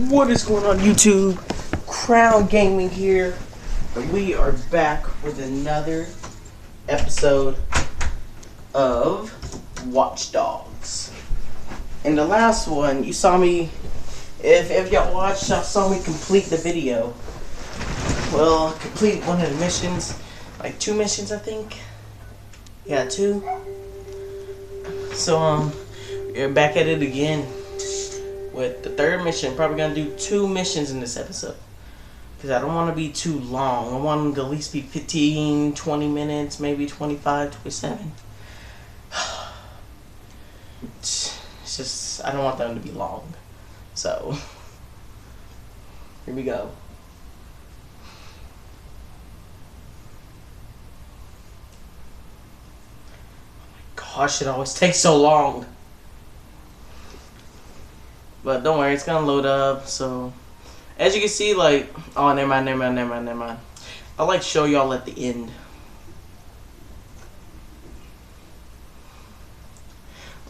What is going on, YouTube? Crown Gaming here, and we are back with another episode of Watch Dogs. In the last one, you saw me, if y'all watched, y'all saw me complete the video. Well, complete one of the missions, like 2 missions, I think. Yeah, 2. So, we're back at it again with the 3rd mission. Probably gonna do 2 missions in this episode because I don't want to be too long. I want them to at least be 15, 20 minutes, maybe 25, 27. It's just, I don't want them to be long. So, here we go. Gosh, it always takes so long. But don't worry, it's gonna load up. So, as you can see, like, oh, never mind. I'll like show y'all at the end.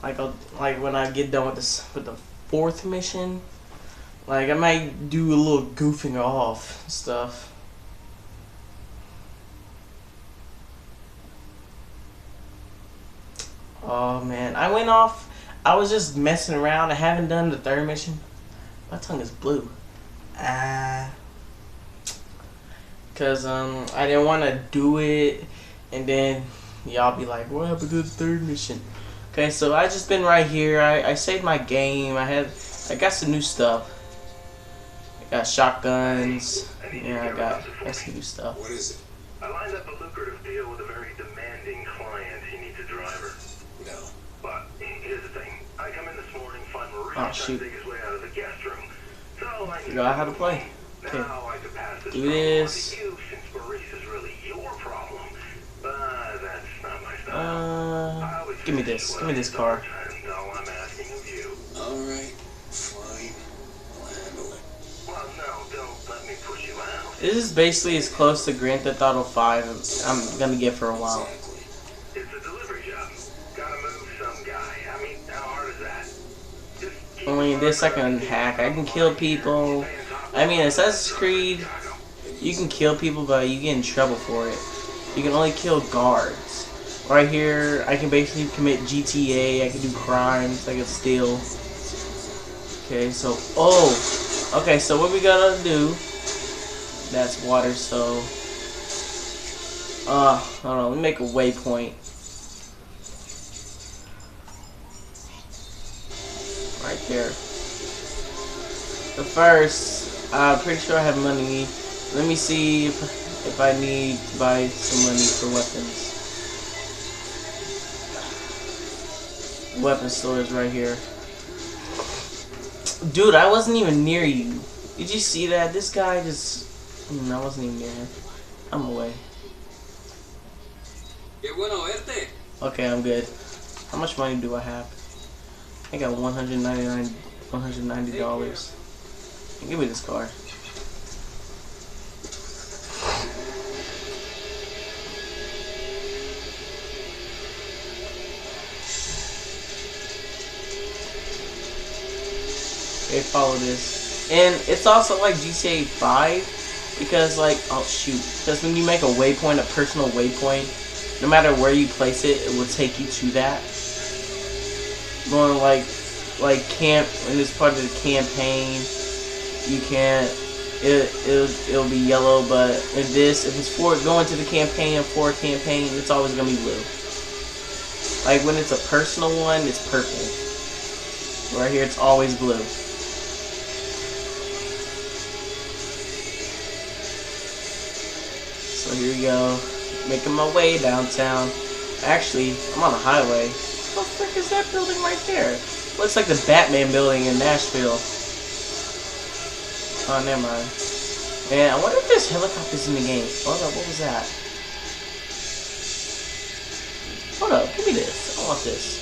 Like when I get done with this, with the 4th mission, like I might do a little goofing off stuff. Oh man, I went off. I was just messing around. I haven't done the 3rd mission. My tongue is blue. Cause I didn't want to do it, and then y'all be like, "What happened to the 3rd mission?" Okay, so I just been right here. I saved my game. I got some new stuff. I got shotguns. Yeah, I got some new stuff. What is it? I lined up a lucrative deal with a very demanding client. He needs a driver. No. But here's the thing. I come in this morning, find Maurice Oh, trying shoot. to dig his way out of the guest room. So I Figure out how to play. Okay. Now I could pass this Do problem this. on to you, since Maurice is really your problem. But that's not my style. I always Give me finish this. what Give me I this start, car. and all I'm asking of you. Alright, fine. I'll handle it. Well, no, don't let me push you out. This is basically as close to Grand Theft Auto 5 as I'm gonna get for a while. Exactly. It's a delivery job. Gotta move some guy. I mean, how hard is that? Just keep I mean, this I can hack. I can kill people. I mean, Assassin's Creed, you can kill people, but you get in trouble for it. You can only kill guards. Right here, I can basically commit GTA. I can do crimes. I can steal. Okay, so okay, so what we gotta do? That's water. So, hold on. Let me make a waypoint. Right there. But first, I'm pretty sure I have money. Let me see if I need to buy some money for weapons. Weapon store is right here. Dude, I wasn't even near you. Did you see that? This guy just... I wasn't even near him. I'm away. Okay, I'm good. How much money do I have? I got $190. Give me this car. Okay, follow this. And it's also like GTA 5 because like, oh shoot, because when you make a waypoint, a personal waypoint, no matter where you place it, it will take you to that. Going like camp, in this part of the campaign, you can't, it'll be yellow, but if it's for going to the campaign, for a campaign, it's always gonna be blue. Like when it's a personal one, it's purple. Right here, it's always blue. So here we go, making my way downtown. Actually, I'm on a highway. What the frick is that building right there? Looks like the Batman building in Nashville. Oh, never mind. Man, I wonder if there's helicopters in the game. Hold up, what was that? Hold up, give me this. I want this.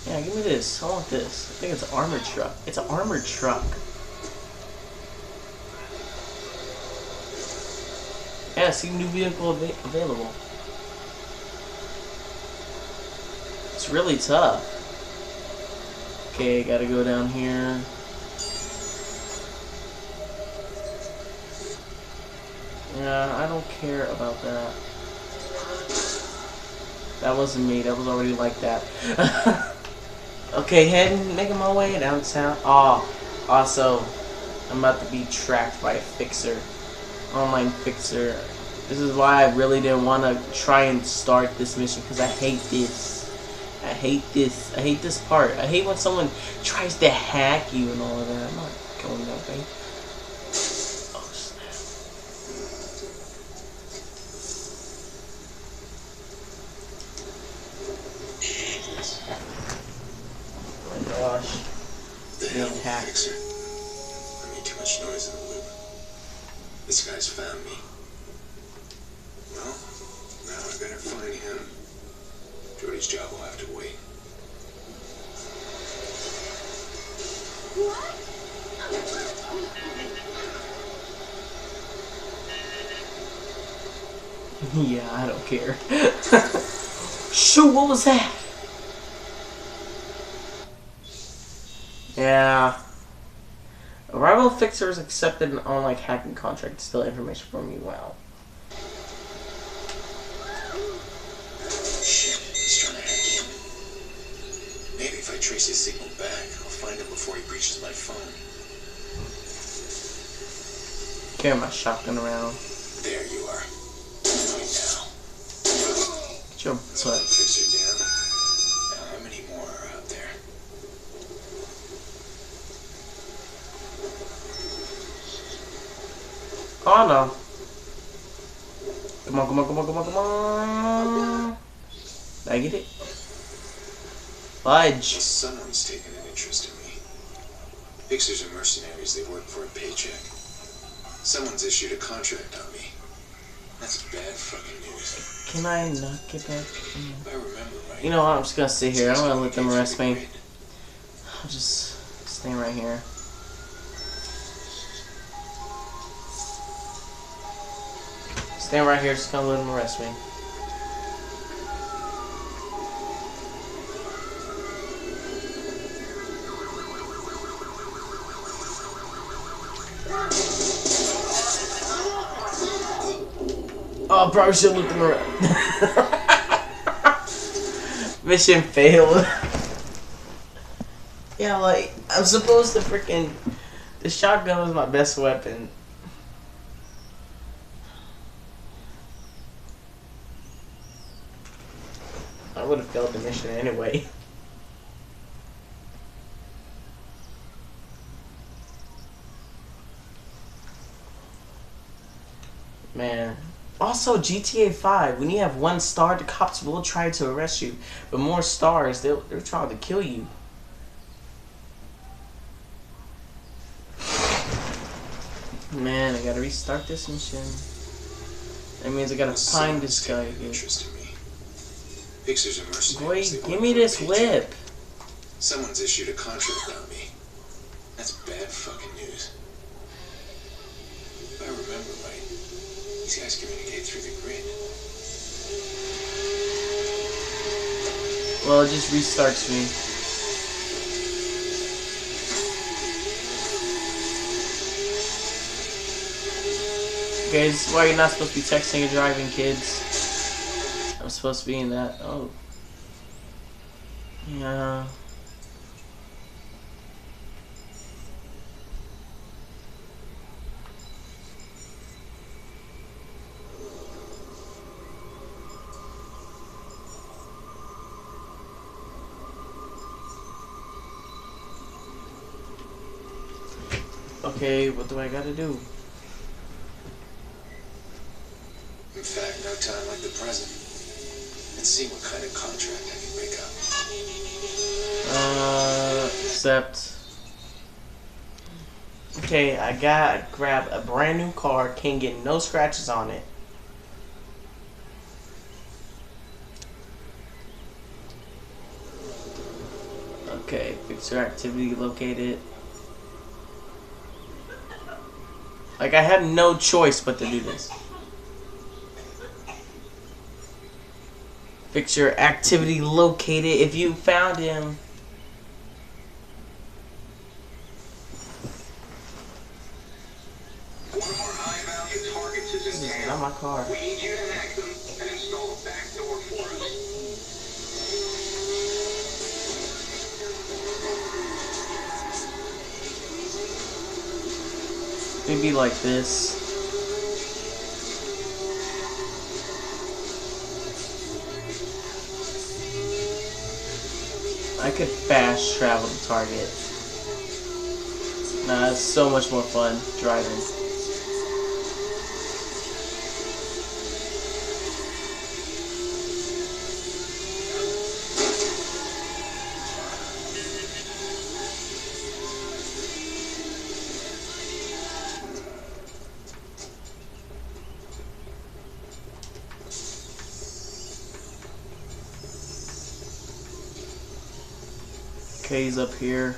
Yeah, give me this. I want this. I think it's an armored truck. It's an armored truck. Yeah, see new vehicle available. It's really tough. Okay, gotta go down here. Yeah, I don't care about that. That wasn't me. That was already like that. Okay, making my way downtown. Oh, also, I'm about to be tracked by a fixer. Online fixer. This is why I really didn't want to try and start this mission, because I hate this. I hate this. I hate this part. I hate when someone tries to hack you and all of that. I'm not going that way. Oh, snap. Oh my gosh. The hell, Being hacked. Fixer? I made too much noise in the loop. This guy's found me. Well, now I better find him. Jody's job will have to wait. Yeah, I don't care. Shoot, what was that? Yeah. A rival fixer is accepted an online hacking contract to steal information from you. Wow. Shit, he's trying to hack in. Maybe if I trace his signal back, I'll find him before he breaches my phone. Carry my shotgun around. There you are. Right now. Get your butt. Fixer down. Now, how many more are out there? Oh no. Come on, come on, come on, come on, come on. Did I get it? Fudge. Someone's taken an interest in me. Fixers are mercenaries. They work for a paycheck. Someone's issued a contract on me. That's bad fucking news. Can I not get back? If I remember right. You know what? I'm just gonna sit here. I'm gonna let them arrest me. Grid. I'll just stay right here. Stand right here, just gonna let them arrest me. Oh, probably should look them around. Mission failed. Yeah, like, I'm supposed to freaking... The shotgun was my best weapon. I would have failed the mission anyway. Man. Also, GTA 5, when you have 1 star, the cops will try to arrest you. But more stars, they're trying to kill you. Man, I gotta restart this mission. That means I gotta find this guy again. Fixers are Boy, mercenaries. They give work me for a this paycheck. whip. Someone's issued a contract on me. That's bad fucking news. If I remember right, these guys communicate through the grid. Well, it just restarts me. Okay, this is why you're not supposed to be texting and driving, kids. I'm supposed to be in that. Oh. Yeah. Okay, what do I gotta do? In fact, no time like the present. Let's see what kind of contract I can pick up. Accept. Okay, I gotta grab a brand new car, can't get no scratches on it. Okay, fixer activity located. Like, I have no choice but to do this. Fixer activity located. If you found him, my car. We need you to hack them and install a back door for us. Maybe like this. I could fast travel to Target. Nah, it's so much more fun driving. K's up here.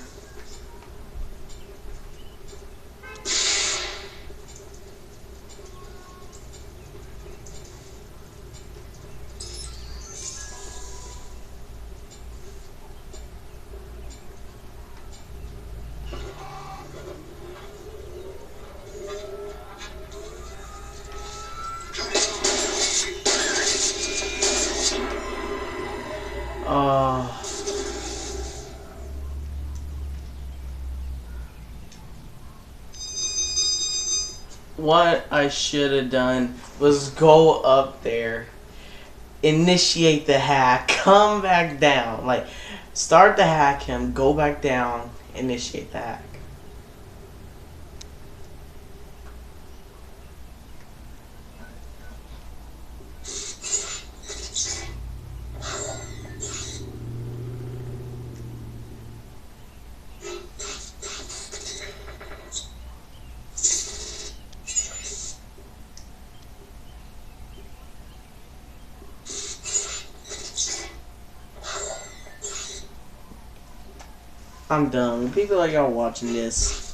What I should have done was go up there, initiate the hack, come back down. Like, start the hack him, go back down, initiate the hack. I'm done. People like y'all watching this.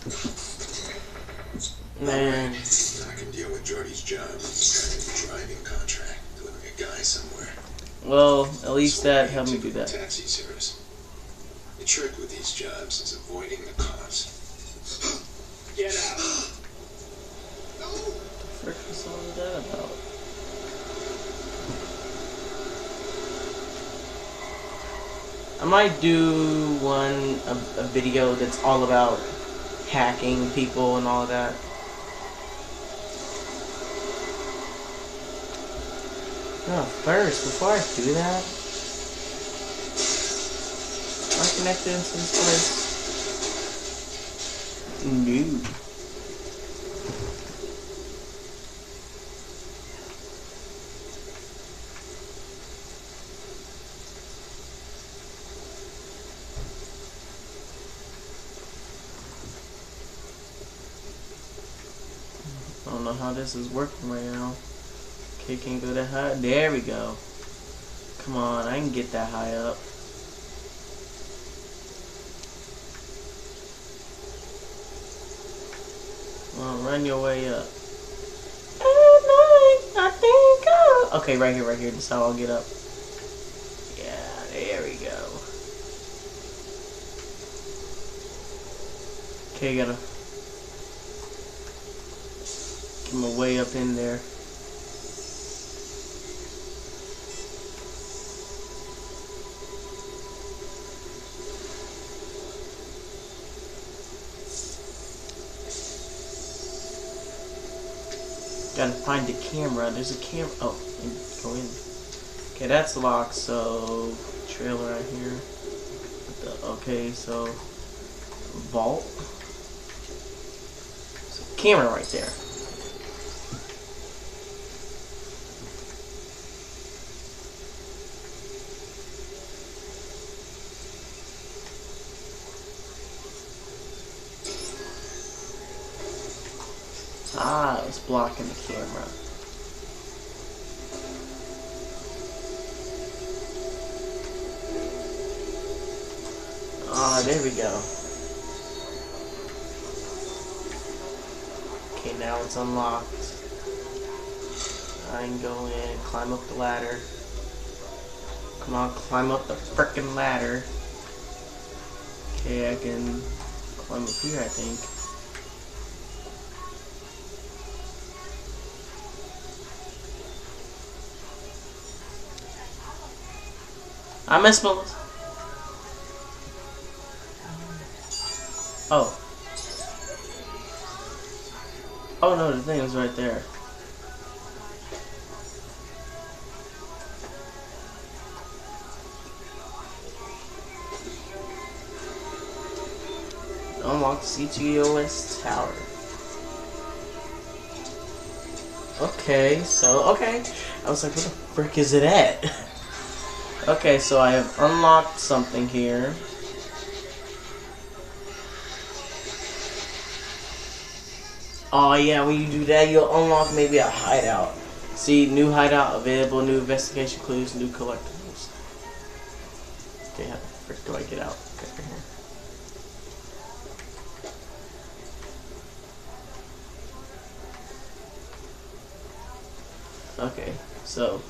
Man. I can deal with Jordy's job. He's got a driving contract, delivering a guy somewhere. Well, at least that helped me do that. Taxi service. The trick with these jobs is avoiding the cops. Get out. No. What the frick was all of that about? I might do a video that's all about hacking people and all of that. No, first, before I do that, am I connected into this place? No. I don't know how this is working right now. Okay, can't go that high. There we go. Come on, I can get that high up. Come on, run your way up. Okay, right here, right here. This is how I'll get up. Yeah, there we go. Okay, gotta get my way up in there. Gotta find the camera. There's a camera. Oh, go in. Okay, that's locked. So trailer right here. Okay, so vault. So camera right there. Ah, it's blocking the camera. Ah, there we go. Okay, now it's unlocked. I can go in and climb up the ladder. Come on, climb up the frickin' ladder. Okay, I can climb up here, I think. I miss Melissa. Oh. Oh no, the thing is right there. Unlock C2EOS tower. Okay, so, okay. I was like, where the frick is it at? Okay, so I have unlocked something here. Oh yeah, when you do that, you'll unlock maybe a hideout. See, new hideout available, new investigation clues, new collectibles. Okay, how the frick do I get out? Okay, right here. Okay, so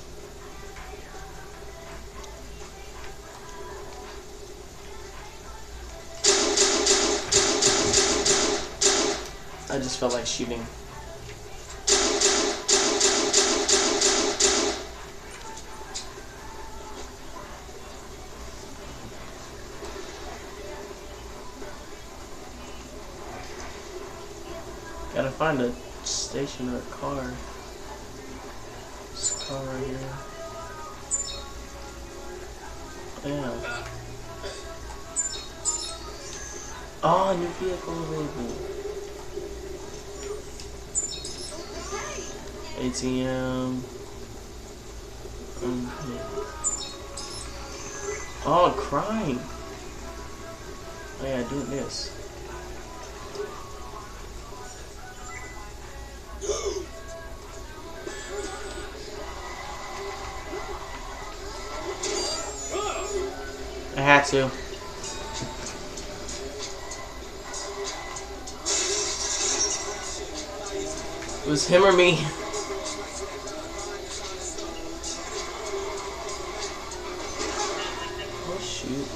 I just felt like shooting. Gotta find a station or a car. This car right here. Yeah. Oh, new vehicle available. ATM. Oh, crime. Oh yeah, doing this. I had to. It was him or me. Oh shoot.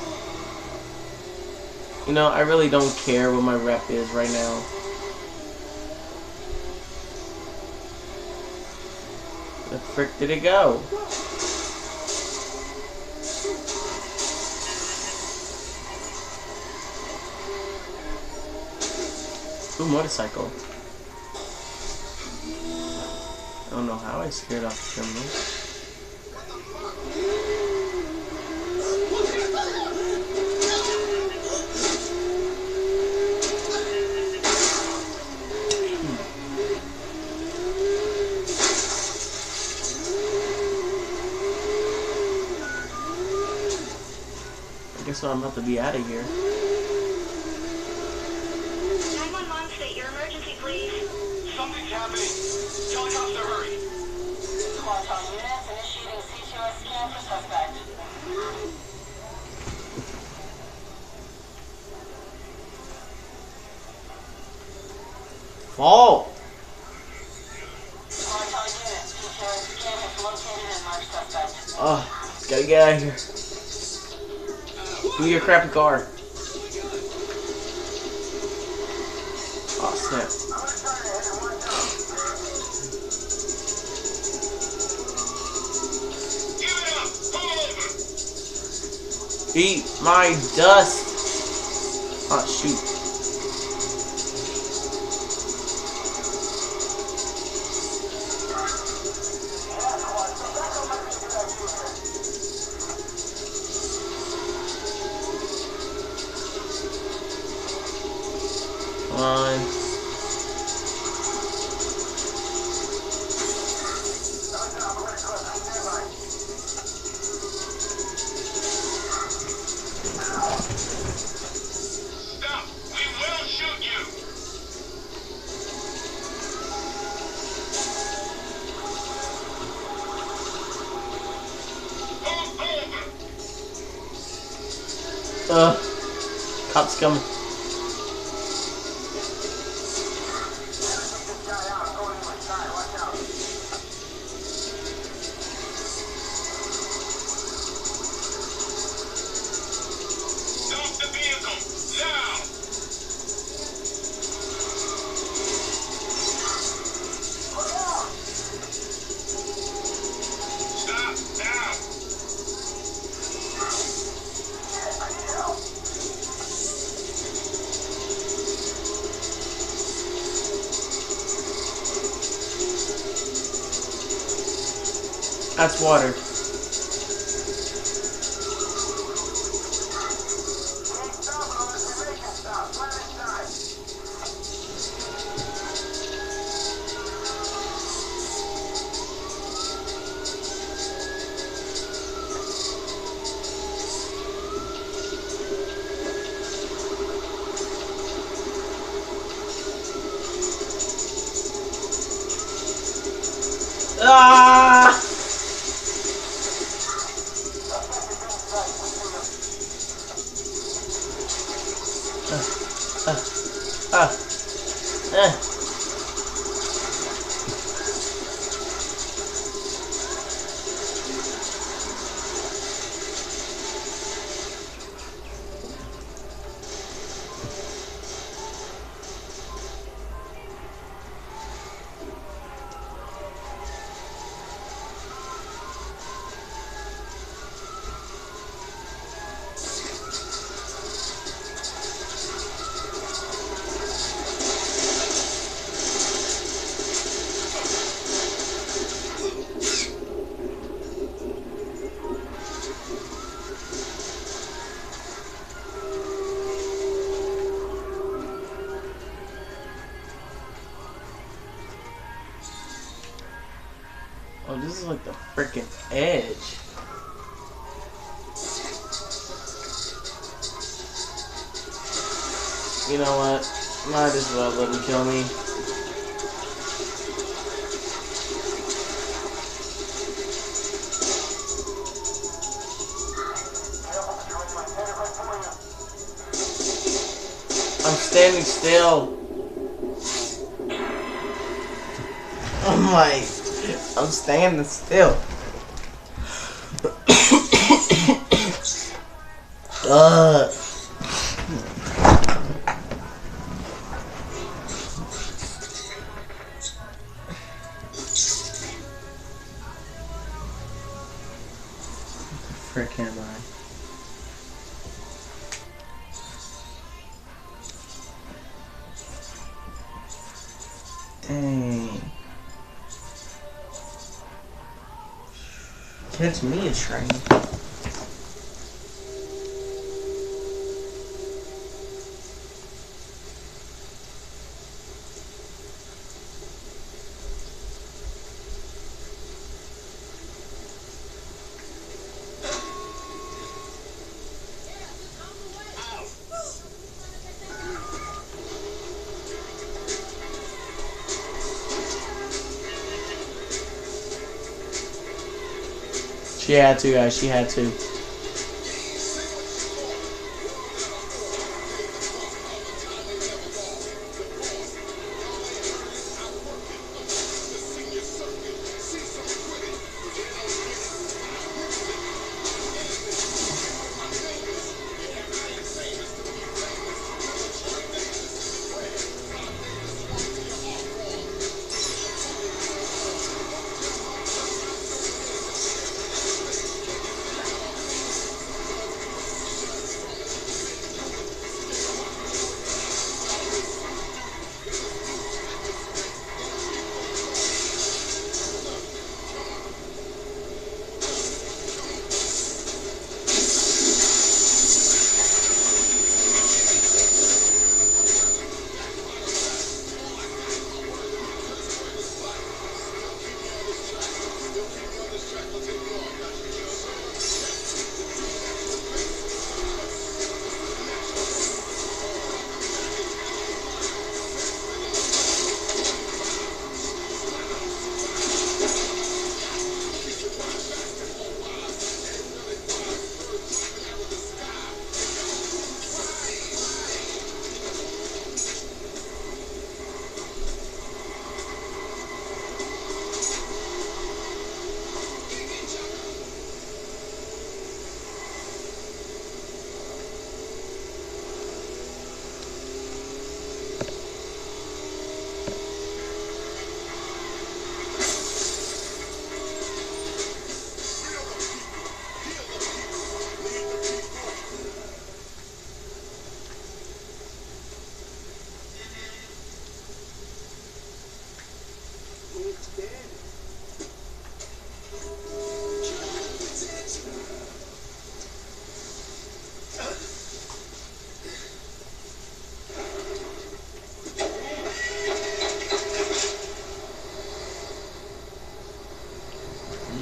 You know, I really don't care what my rep is right now. Where the frick did it go? Ooh, motorcycle. I don't know how I scared off the criminals. I guess I'm about to be out of here. 911, state your emergency, please. Something's happening. Tell the cops to hurry. Squad on units, initiating C2S scan for suspect. Fall! Squad on units, C2S scan has located and marked suspect. Oh, gotta get out of here. Give me your crappy car. Oh, snap. Give it up. Pull over. Eat my dust. Oh, shoot. Come on. Stop. We will shoot you. Pull over. Cops coming. Stop the vehicle. Now. Stop now. That's water. Ah! Oh, this is like the freaking edge. You know what? Might as well let him kill me. I'm standing still. I'm standing still. Frick am I? Dang. Catch me a train. She had to, guys. She had to.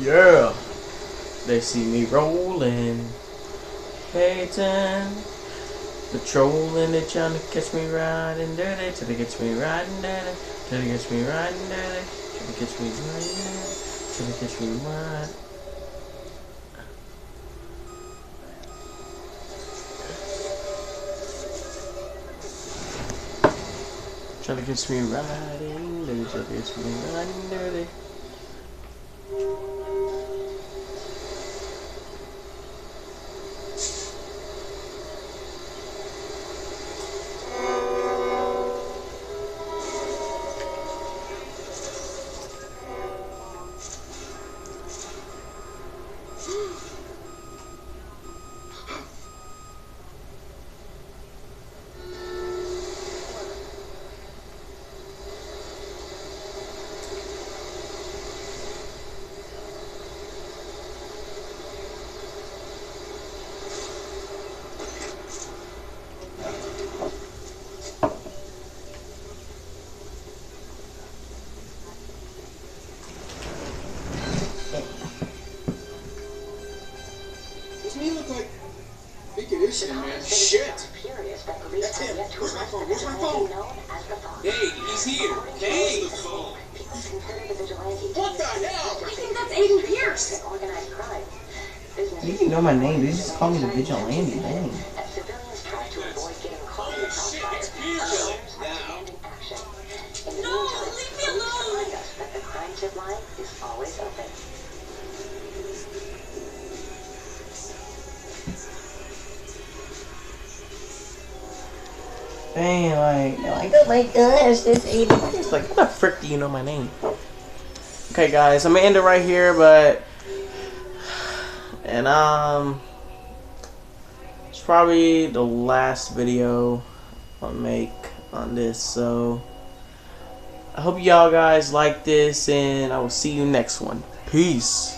Yeah. They see me rolling, hating, patrolling, they trying to catch me riding dirty, till they catch me riding dirty, till they catch me riding dirty, till they catch me riding dirty, till they catch me riding. Try to catch me riding dirty, try to catch me riding dirty. Doesn't he look like... I think it is him, man. Shit! That's him. Where's my phone? Where's my phone? Hey, he's here. Hey! Where's the phone? What the hell? I think that's Aiden Pierce. You didn't know my name. They just call me the vigilante. Dang. Oh shit, it's Pierce! Now. No, leave me alone. The crime tip line is always open. Dang, like, oh my gosh, this Aiden. It's like, what the frick do you know my name? Okay, guys, I'm gonna end it right here, but it's probably the last video I'll make on this. So I hope y'all guys like this, and I will see you next one. Peace.